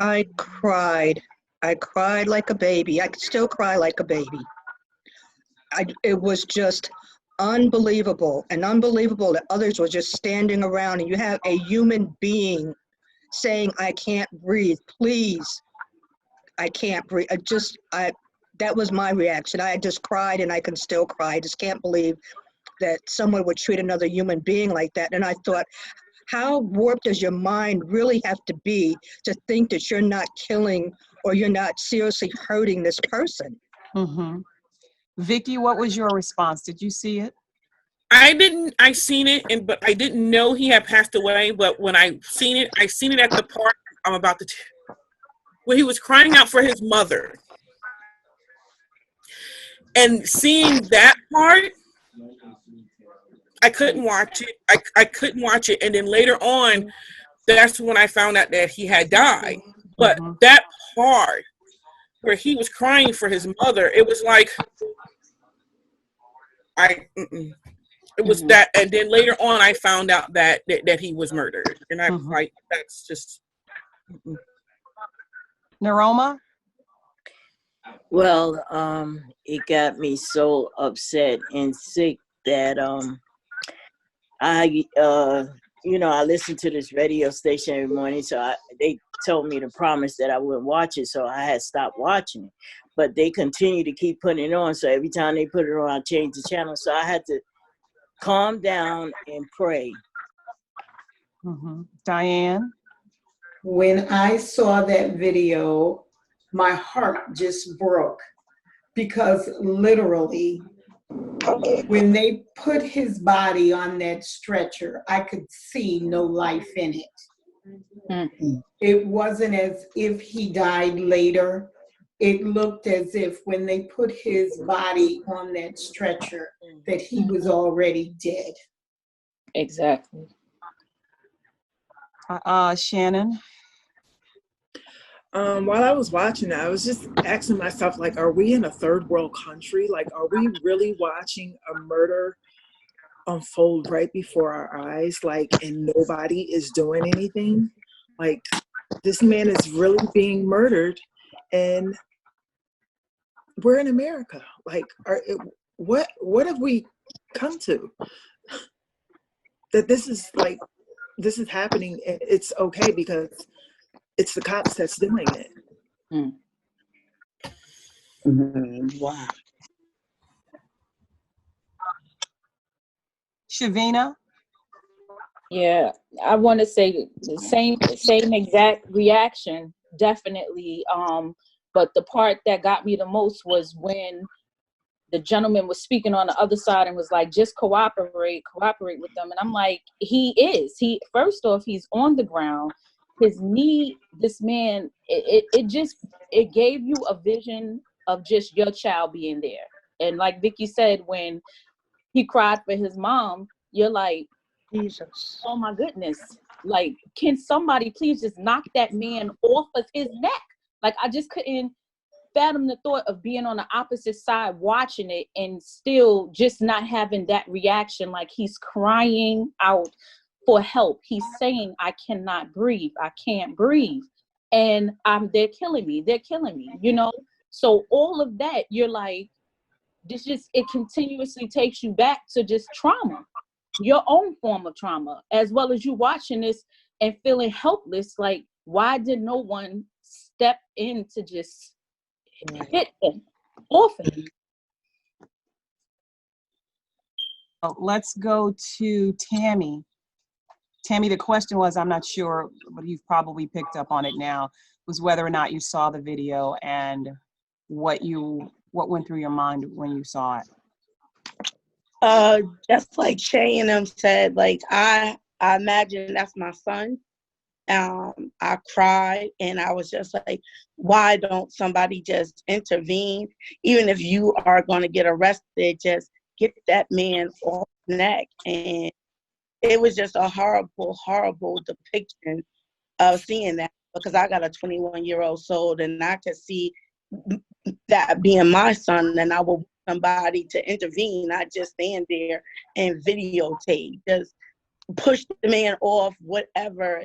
I cried. I cried like a baby. I still cry like a baby. It was just unbelievable, and unbelievable that others were just standing around and you have a human being saying, I can't breathe, please, I can't breathe. That was my reaction. I just cried, and I can still cry. I just can't believe that someone would treat another human being like that. And I thought, how warped does your mind really have to be to think that you're not killing or you're not seriously hurting this person? Mm-hmm. Vicky, what was your response? Did you see it? I seen it, but I didn't know he had passed away. But when I seen it at the part I'm about to where he was crying out for his mother. And seeing that part, I couldn't watch it. I couldn't watch it. And then later on, that's when I found out that he had died. But that part where he was crying for his mother, it was like, it was that. And then later on, I found out that he was murdered. And I was like, that's just. Naroma? Well, it got me so upset and sick that I listen to this radio station every morning, so they told me to promise that I wouldn't watch it, so I had stopped watching it. But they continue to keep putting it on, so every time they put it on, I change the channel. So I had to calm down and pray. Diane? When I saw that video, my heart just broke, because literally when they put his body on that stretcher, I could see no life in it. It wasn't as if he died later. It looked as if when they put his body on that stretcher, that he was already dead. Exactly. Shannon? While I was watching it, I was just asking myself, like, are we in a third world country? Like, are we really watching a murder unfold right before our eyes, like, and nobody is doing anything? Like, this man is really being murdered, and we're in America. Like, what have we come to? That this is happening, and it's okay because it's the cops that's doing it. Wow. Shavina? Yeah, I want to say the same exact reaction, definitely. But the part that got me the most was when the gentleman was speaking on the other side and was like, just cooperate with them. And I'm like, first off, he's on the ground. His knee, this man, it gave you a vision of just your child being there. And like Vicky said, when he cried for his mom, you're like, Jesus. Oh my goodness. Like, can somebody please just knock that man off of his neck? Like, I just couldn't fathom the thought of being on the opposite side watching it and still just not having that reaction. Like, he's crying out for help. He's saying, I cannot breathe. I can't breathe. And they're killing me. They're killing me, you know? So all of that, you're like, it continuously takes you back to just trauma, your own form of trauma, as well as you watching this and feeling helpless. Like, why did no one step in to just hit him off him? Let's go to Tammy. Tammy, the question was, I'm not sure, but you've probably picked up on it now, was whether or not you saw the video and what went through your mind when you saw it. Just like Shay and them said, like, I imagine that's my son. I cried, and I was just like, why don't somebody just intervene? Even if you are going to get arrested, just get that man off the neck. And it was just a horrible, horrible depiction of seeing that, because I got a 21-year-old soul, and I could see that being my son, and I will want somebody to intervene, not just stand there and videotape. Just push the man off, whatever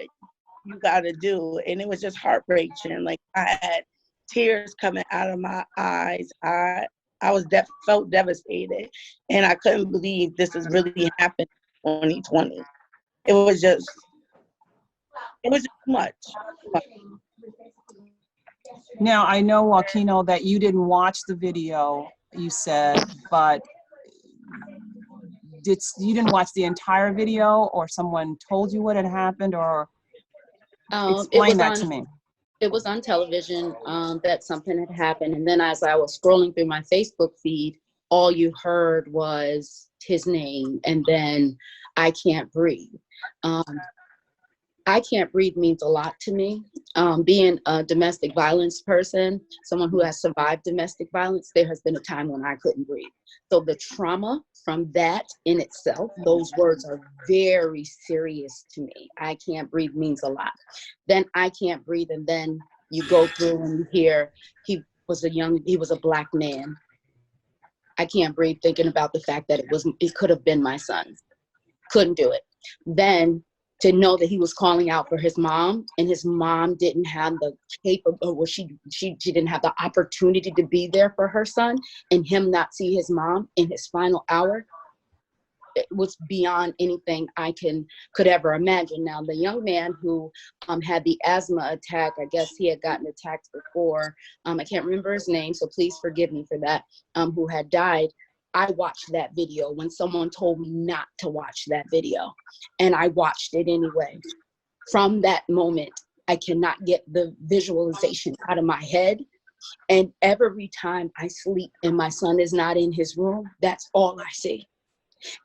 you got to do. And it was just heartbreaking. Like, I had tears coming out of my eyes. I was felt devastated, and I couldn't believe this is really happening in 2020. It was just too much. Now, I know, Joaquino, that you didn't watch the video, you said, but you didn't watch the entire video, or someone told you what had happened, or explain that to me. It was on television that something had happened. And then as I was scrolling through my Facebook feed, all you heard was his name, and then I can't breathe. I can't breathe means a lot to me. Being a domestic violence person, someone who has survived domestic violence, there has been a time when I couldn't breathe. So the trauma from that in itself, those words are very serious to me. I can't breathe means a lot. Then I can't breathe, and then you go through and you hear he was a Black man. I can't breathe thinking about the fact that it could have been my son. Couldn't do it. Then to know that he was calling out for his mom, and his mom didn't have the she didn't have the opportunity to be there for her son, and him not see his mom in his final hour, it was beyond anything I could ever imagine. Now, the young man who had the asthma attack, I guess he had gotten attacked before. I can't remember his name, so please forgive me for that. Who had died. I watched that video when someone told me not to watch that video, and I watched it anyway. From that moment, I cannot get the visualization out of my head. And every time I sleep and my son is not in his room, that's all I see.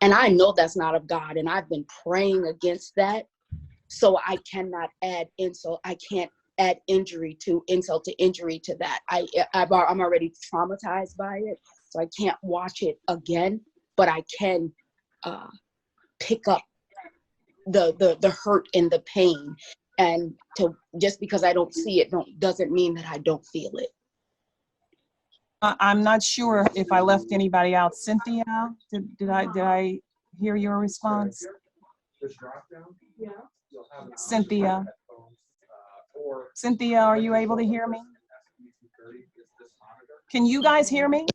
And I know that's not of God, and I've been praying against that. So I cannot add insult. I can't add insult to injury to that. I'm already traumatized by it. So I can't watch it again, but I can pick up the hurt and the pain. And just because I don't see it doesn't mean that I don't feel it. I'm not sure if I left anybody out. Cynthia, did I hear your response? Cynthia, are you able to hear me? Can you guys hear me?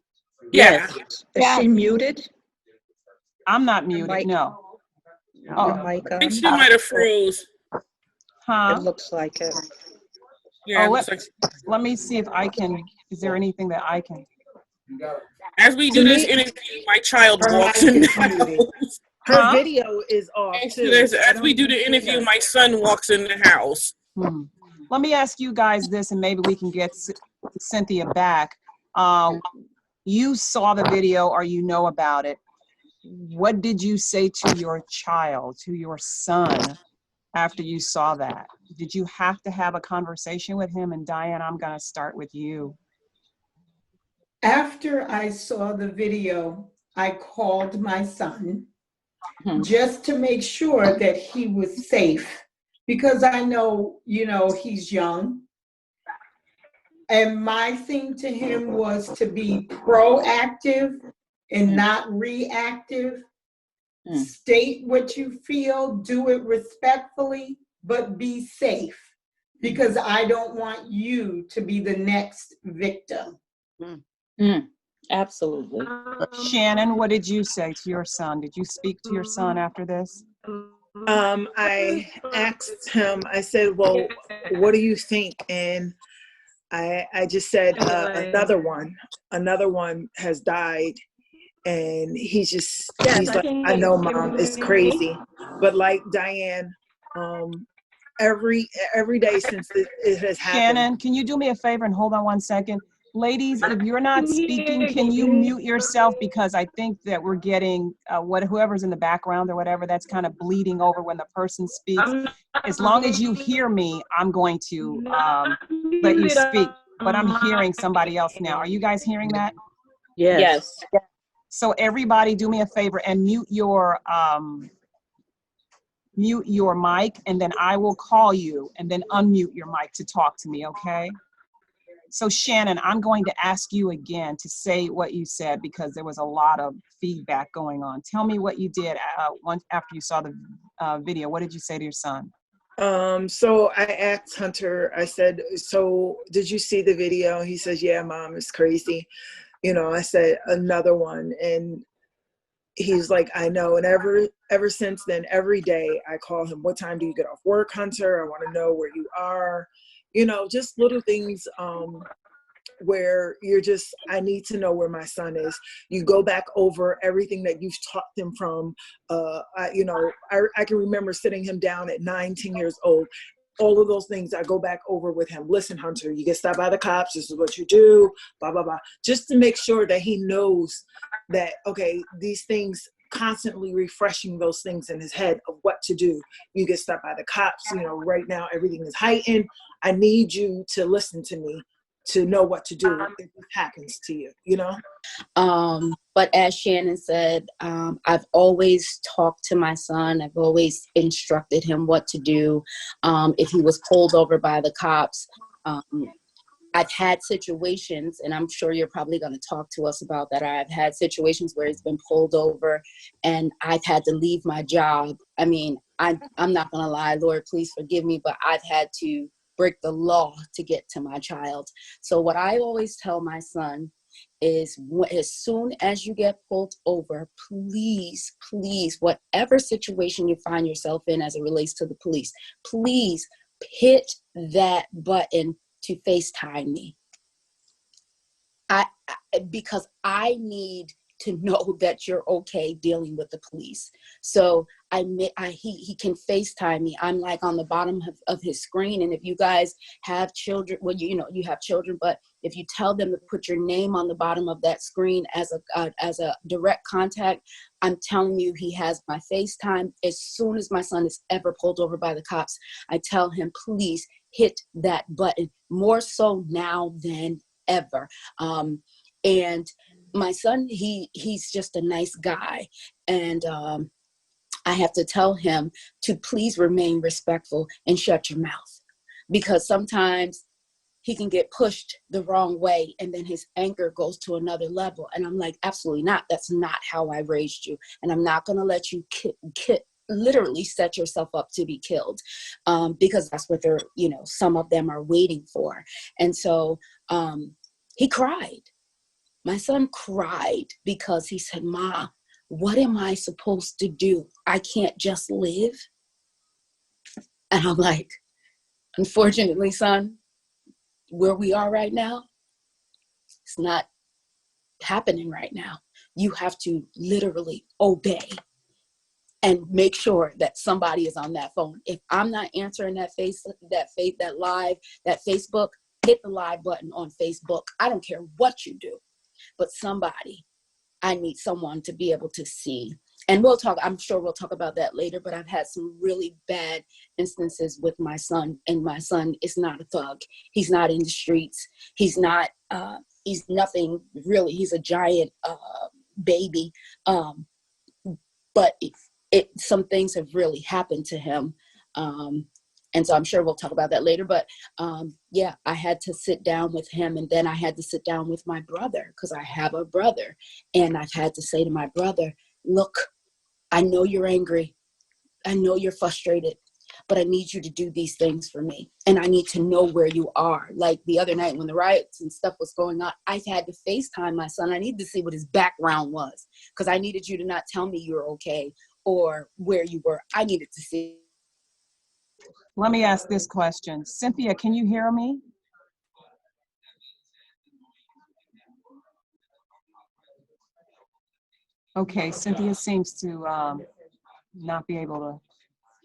Yeah. Is she muted? I'm not muted, no. Oh, I think she might have froze. Huh? It looks like it. Yeah, Oh, it looks like. let me see if I can, is there anything that I can? As we do this interview, my child walks in the house. Her video is off too. As we do the interview, my son walks in the house. Let me ask you guys this, and maybe we can get Cynthia back. You saw the video, or you know about it. What did you say to your child, to your son, after you saw that? Did you have to have a conversation with him? And Diane, I'm going to start with you. After I saw the video, I called my son just to make sure that he was safe, because I know, he's young. And my thing to him was to be proactive and not reactive. State what you feel, do it respectfully, but be safe, because I don't want you to be the next victim. Absolutely. Shannon, what did you say to your son? Did you speak to your son after this? I asked him, I said, well, what do you think? And I just said, another one has died. And he's like, I know, Mom, it's crazy. But like Diane, every day since it has happened. Shannon, can you do me a favor and hold on 1 second? Ladies, if you're not speaking, can you mute yourself? Because I think that we're getting whoever's in the background or whatever, that's kind of bleeding over when the person speaks. As long as you hear me, I'm going to let you speak. But I'm hearing somebody else now. Are you guys hearing that? Yes. So everybody do me a favor and mute your mic, and then I will call you and then unmute your mic to talk to me, okay? So Shannon, I'm going to ask you again to say what you said, because there was a lot of feedback going on. Tell me what you did once after you saw the video. What did you say to your son? So I asked Hunter, I said, so did you see the video? He says, yeah, Mom, it's crazy. You know, I said, another one. And he's like, I know. And ever since then, every day I call him, what time do you get off work, Hunter? I want to know where you are. You know, just little things where you're just, I need to know where my son is. You go back over everything that you've taught them from, I can remember sitting him down at 9, 10 years old. All of those things I go back over with him. Listen, Hunter, you get stopped by the cops. This is what you do, blah, blah, blah. Just to make sure that he knows that, okay, these things, constantly refreshing those things in his head of what to do. You get stopped by the cops. You know, right now everything is heightened. I need you to listen to me to know what to do if it happens to you, you know? But as Shannon said, I've always talked to my son. I've always instructed him what to do. If he was pulled over by the cops, I've had situations, and I'm sure you're probably going to talk to us about that. I've had situations where he's been pulled over and I've had to leave my job. I mean, I'm not going to lie, Lord, please forgive me, but I've had to break the law to get to my child. So what I always tell my son is, as soon as you get pulled over, please, whatever situation you find yourself in as it relates to the police, please hit that button to FaceTime me. Because I need to know that you're okay dealing with the police. So he can FaceTime me. I'm like on the bottom of his screen. And if you guys have children, well, you have children, but if you tell them to put your name on the bottom of that screen as a direct contact, I'm telling you, he has my FaceTime. As soon as my son is ever pulled over by the cops, I tell him, please hit that button, more so now than ever. And my son, he's just a nice guy. And I have to tell him to please remain respectful and shut your mouth, because sometimes he can get pushed the wrong way and then his anger goes to another level. And I'm like, absolutely not. That's not how I raised you. And I'm not going to let you literally set yourself up to be killed, because that's what they're, some of them are waiting for. And so he cried. My son cried because he said, Ma, what am I supposed to do? I can't just live. And I'm like, unfortunately, son, where we are right now, it's not happening right now. You have to literally obey and make sure that somebody is on that phone. If I'm not answering that Facebook, hit the live button on Facebook. I don't care what you do, but I need someone to be able to see. And I'm sure we'll talk about that later, but I've had some really bad instances with my son, and my son is not a thug. He's not in the streets. He's nothing really. He's a giant baby. But some things have really happened to him. And so I'm sure we'll talk about that later. But yeah, I had to sit down with him, and then I had to sit down with my brother, because I have a brother. And I've had to say to my brother, look, I know you're angry. I know you're frustrated, but I need you to do these things for me. And I need to know where you are. Like the other night when the riots and stuff was going on, I've had to FaceTime my son. I needed to see what his background was, because I needed you to not tell me you're okay or where you were. I needed to see. Let me ask this question. Cynthia, can you hear me? Okay, Cynthia seems to not be able to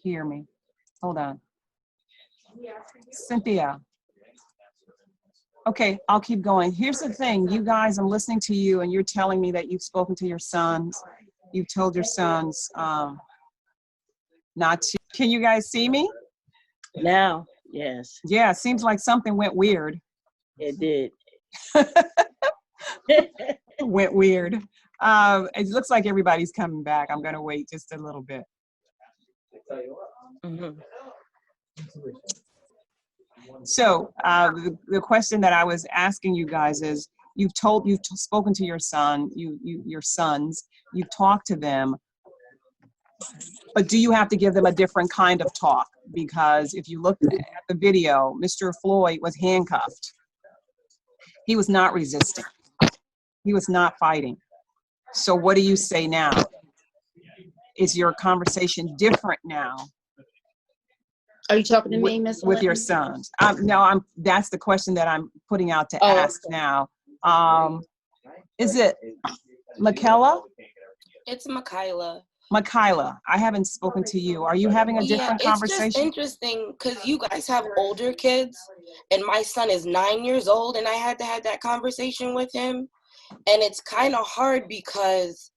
hear me. Hold on. Cynthia. Okay, I'll keep going. Here's the thing, you guys, I'm listening to you and you're telling me that you've spoken to your sons. You've told your sons not to. Can you guys see me? Now, yes. Yeah, it seems like something went weird. It did. Went weird. It looks like everybody's coming back. I'm going to wait just a little bit. Mm-hmm. So the question that I was asking you guys is, you've spoken to your son, your sons, you've talked to them. But do you have to give them a different kind of talk? Because if you look at the video, Mr. Floyd was handcuffed. He was not resisting. He was not fighting. So what do you say now? Is your conversation different now? Are you talking to me, Miss With your Elaine? sons? That's the question that I'm putting out to Oh, ask now. Is it Michaela? It's Makayla. Michaela, I haven't spoken to you. Are you having a different It's conversation? just interesting because you guys have older kids, and my son is 9 years old, and I had to have that conversation with him. And it's kind of hard because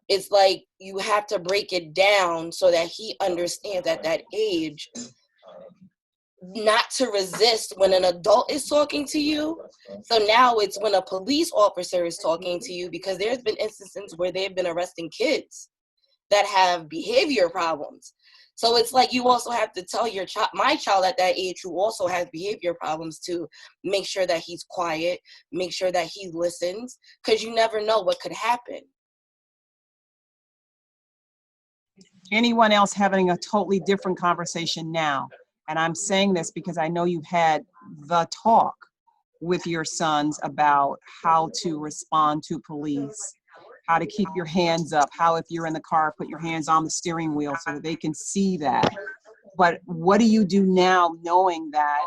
it's like you have to break it down so that he understands at that age not to resist when an adult is talking to you. So now it's when a police officer is talking to you, because there's been instances where they've been arresting kids that have behavior problems. So it's like you also have to tell your child, my child at that age who also has behavior problems, to make sure that he's quiet, make sure that he listens, because you never know what could happen. Anyone else having a totally different conversation now? And I'm saying this because I know you've had the talk with your sons about how to respond to police, how to keep your hands up, how if you're in the car, put your hands on the steering wheel so that they can see that. But what do you do now knowing that,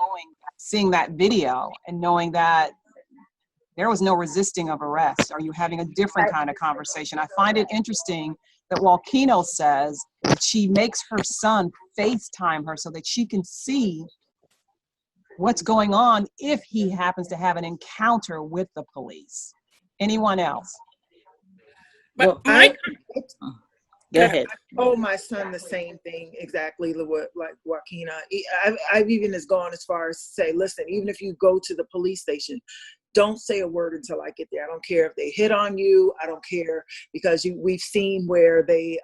seeing that video and knowing that there was no resisting of arrest? Are you having a different kind of conversation? I find it interesting that Walkino says that she makes her son FaceTime her so that she can see what's going on if he happens to have an encounter with the police. Anyone else? Well, But Mike, go ahead. I told my son the same thing exactly like Joaquina. I've even gone as far as to say, listen, even if you go to the police station, don't say a word until I get there. I don't care if they hit on you. I don't care, because we've seen where they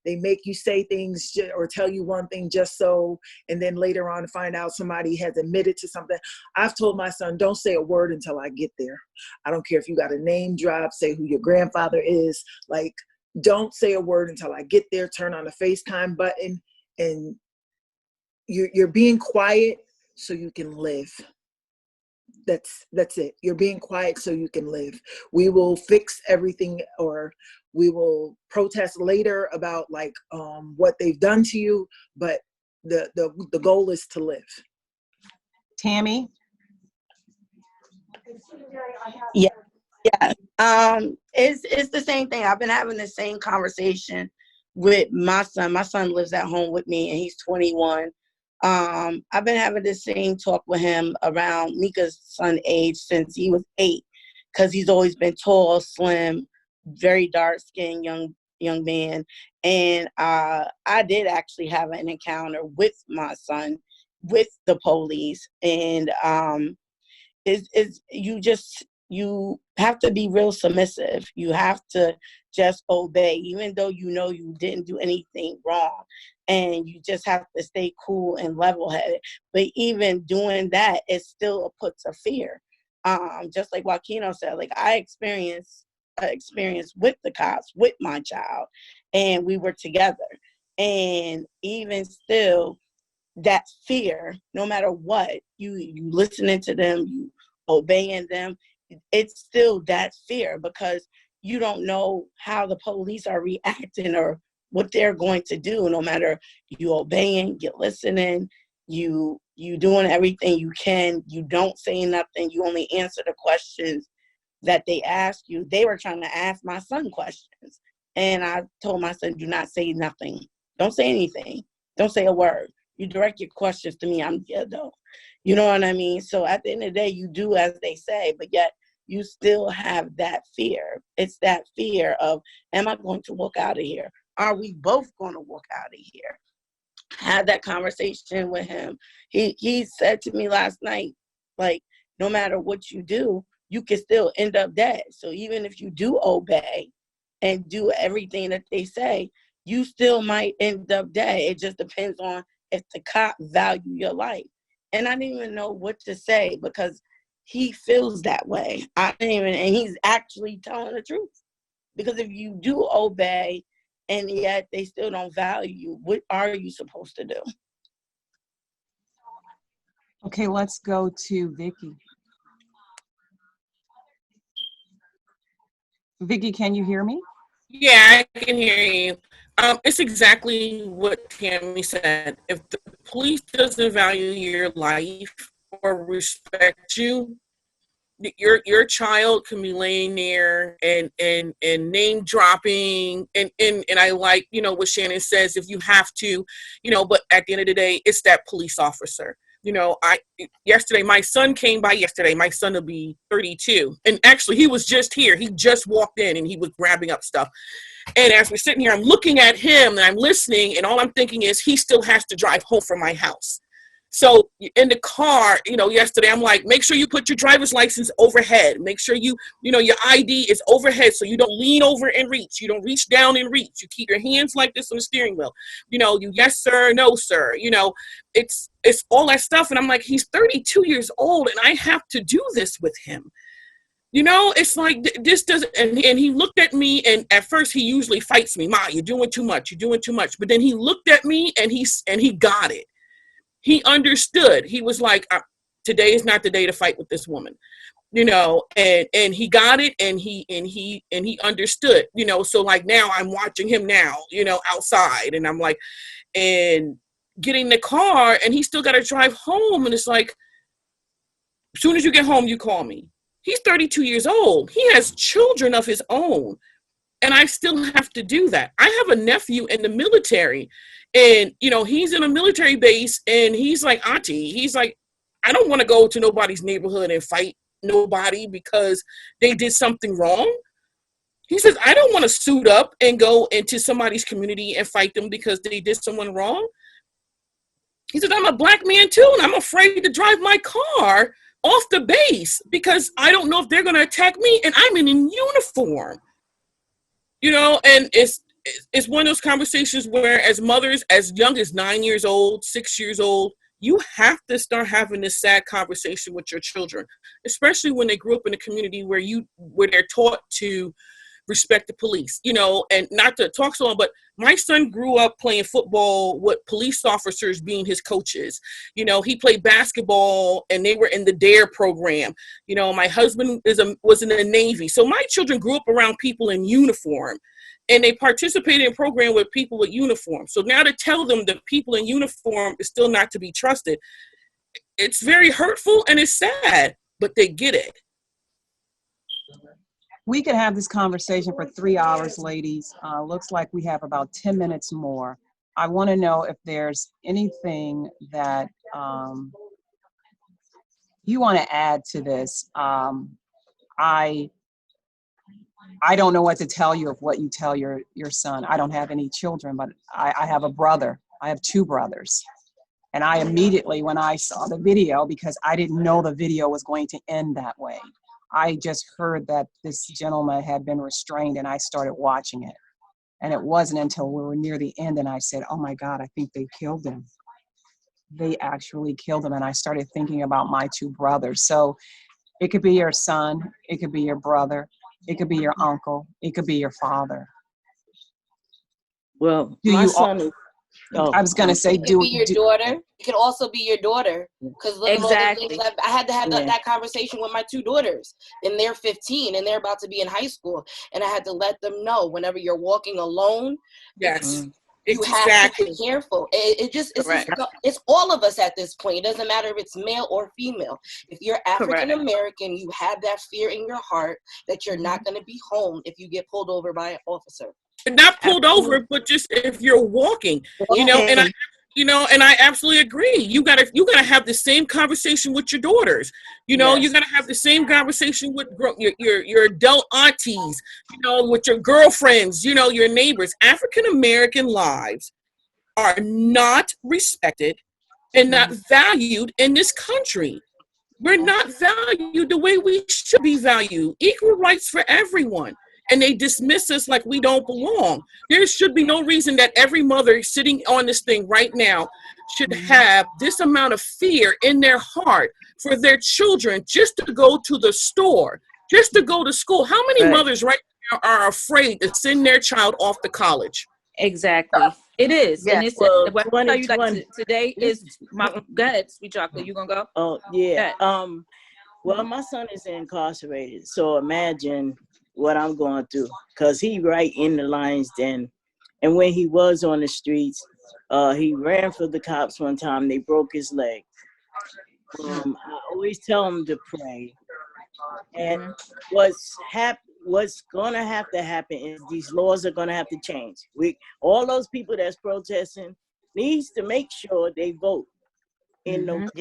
make you say things or tell you one thing just so, and then later on find out somebody has admitted to something. I've told my son, don't say a word until I get there. I don't care if you got a name drop, say who your grandfather is. Like, don't say a word until I get there. Turn on the FaceTime button, and you're being quiet so you can live. That's it. You're being quiet so you can live. We will fix everything, or we will protest later about like what they've done to you, but the goal is to live. Tammy? Yeah. It's the same thing. I've been having the same conversation with my son. My son lives at home with me, and he's 21. I've been having the same talk with him around Mika's son age since he was 8, because he's always been tall, slim, very dark-skinned young man. And I did actually have an encounter with my son with the police, and you have to be real submissive. You have to just obey, even though you know you didn't do anything wrong. And you just have to stay cool and level-headed. But even doing that, it still puts a fear. Just like Joaquino said, like I experienced experience with the cops with my child, and we were together. And even still, that fear, no matter what, you listening to them, you obeying them, it's still that fear, because you don't know how the police are reacting or what they're going to do. No matter you obeying, you listening, you doing everything you can, you don't say nothing, you only answer the questions that they ask you. They were trying to ask my son questions, and I told my son, do not say nothing. Don't say anything. Don't say a word. You direct your questions to me. I'm here though. You know what I mean? So at the end of the day, you do as they say, but yet you still have that fear. It's that fear of, am I going to walk out of here? Are we both going to walk out of here? Had that conversation with him. He said to me last night, like, no matter what you do, you can still end up dead. So even if you do obey and do everything that they say, you still might end up dead. It just depends on if the cop value your life. And I didn't even know what to say, because he feels that way. And he's actually telling the truth. Because if you do obey and yet they still don't value you. What are you supposed to do? Okay, let's go to Vicky. Vicky, can you hear me? Yeah, I can hear you. It's exactly what Tammy said. If the police doesn't value your life or respect you, your child can be laying there and name dropping and I like, you know, what Shannon says, if you have to, you know, but at the end of the day, it's that police officer. You know, yesterday, my son came by yesterday. My son will be 32. And actually, he was just here. He just walked in and he was grabbing up stuff. And as we're sitting here, I'm looking at him and I'm listening. And all I'm thinking is he still has to drive home from my house. So in the car, you know, yesterday, I'm like, make sure you put your driver's license overhead. Make sure you know, your ID is overhead so you don't lean over and reach. You don't reach down and reach. You keep your hands like this on the steering wheel. You know, you yes, sir, no, sir. You know, it's all that stuff. And I'm like, he's 32 years old and I have to do this with him. You know, it's like this doesn't, and he looked at me, and at first he usually fights me. Ma, you're doing too much. You're doing too much. But then he looked at me and he got it. He understood. He was like, today is not the day to fight with this woman, you know, and he got it and he understood, you know. So like now I'm watching him now, you know, outside, and I'm like, and getting in the car and he still got to drive home. And it's like, as soon as you get home, you call me. He's 32 years old. He has children of his own. And I still have to do that. I have a nephew in the military and, you know, he's in a military base and he's like, auntie, he's like, I don't want to go to nobody's neighborhood and fight nobody because they did something wrong. He says, I don't want to suit up and go into somebody's community and fight them because they did someone wrong. He said, I'm a black man too, and I'm afraid to drive my car off the base because I don't know if they're going to attack me and I'm in uniform. You know, and it's one of those conversations where as mothers, as young as 9 years old, 6 years old, you have to start having this sad conversation with your children, especially when they grew up in a community where they're taught to respect the police, you know, and not to talk so long, but my son grew up playing football with police officers being his coaches. You know, he played basketball and they were in the DARE program. You know, my husband was in the Navy. So my children grew up around people in uniform and they participated in program with people with uniform. So now to tell them that people in uniform is still not to be trusted, it's very hurtful and it's sad, but they get it. We could have this conversation for 3 hours, ladies. Looks like we have about 10 minutes more. I want to know if there's anything that you want to add to this. I don't know what to tell you of what you tell your son. I don't have any children, but I have a brother. I have 2 brothers. And I immediately, when I saw the video, because I didn't know the video was going to end that way, I just heard that this gentleman had been restrained and I started watching it. And it wasn't until we were near the end and I said, oh my God, I think they killed him. They actually killed him. And I started thinking about my 2 brothers. So it could be your son, it could be your brother, it could be your uncle, it could be your father. Well, my son is, I was going to say, it could be your daughter. It could also be your daughter. Because look at all the things I had to have that conversation with my 2 daughters. And they're 15 and they're about to be in high school. And I had to let them know whenever you're walking alone, yes, you have to be careful. It's all of us at this point. It doesn't matter if it's male or female. If you're African American, you have that fear in your heart that you're not going to be home if you get pulled over by an officer. Not pulled over, but just if you're walking, you know, and I absolutely agree. You gotta have the same conversation with your daughters. You know, you gotta have the same conversation with your adult aunties, you know, with your girlfriends, you know, your neighbors. African American lives are not respected and not valued in this country. We're not valued the way we should be valued. Equal rights for everyone. And they dismiss us like we don't belong. There should be no reason that every mother sitting on this thing right now should have this amount of fear in their heart for their children just to go to the store, just to go to school. How many mothers right now are afraid to send their child off to college? Exactly. It is. Yeah. And it's Well, what I tell you, like 2020. today is my go ahead, sweet chocolate. You gonna go? Oh Go yeah. ahead. Well, my son is incarcerated, so imagine what I'm going through, cause he right in the lion's den. And when he was on the streets, he ran for the cops one time. They broke his leg. I always tell him to pray. And what's gonna have to happen is these laws are gonna have to change. All those people that's protesting needs to make sure they vote in November.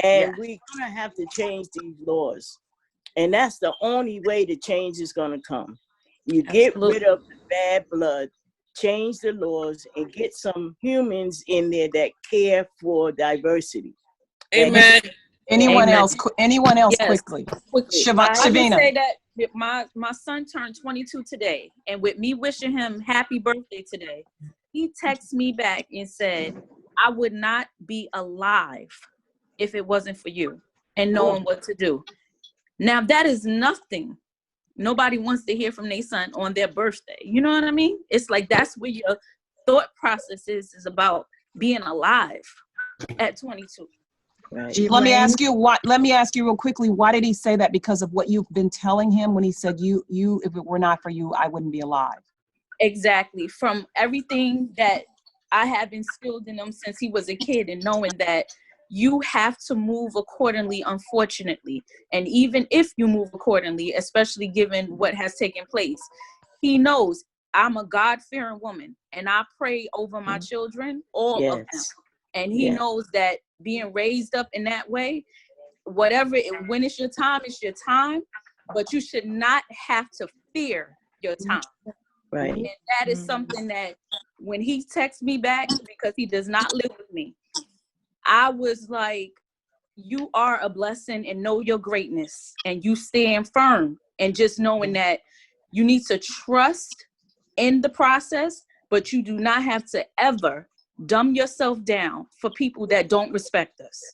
And we're gonna have to change these laws. And that's the only way the change is gonna come. You get rid of the bad blood, change the laws, and get some humans in there that care for diversity. Amen. Anyone Amen. else? Anyone else? Yes. Quickly. Quickly. I just Shavina. say that my son turned 22 today, and with me wishing him happy birthday today, he texted me back and said, "I would not be alive if it wasn't for you and knowing what to do." Now that is nothing. Nobody wants to hear from their son on their birthday. You know what I mean? It's like that's where your thought process is about being alive at 22. Right. Let me ask you real quickly, why did he say that? Because of what you've been telling him when he said you if it were not for you, I wouldn't be alive. Exactly. From everything that I have instilled in him since he was a kid, and knowing that you have to move accordingly, unfortunately. And even if you move accordingly, especially given what has taken place, he knows I'm a God-fearing woman and I pray over my children, all of them. And he knows that being raised up in that way, when it's your time, it's your time, but you should not have to fear your time. Right. And that is something that when he texts me back, because he does not live with me, I was like, you are a blessing and know your greatness, and you stand firm, and just knowing that you need to trust in the process, but you do not have to ever dumb yourself down for people that don't respect us.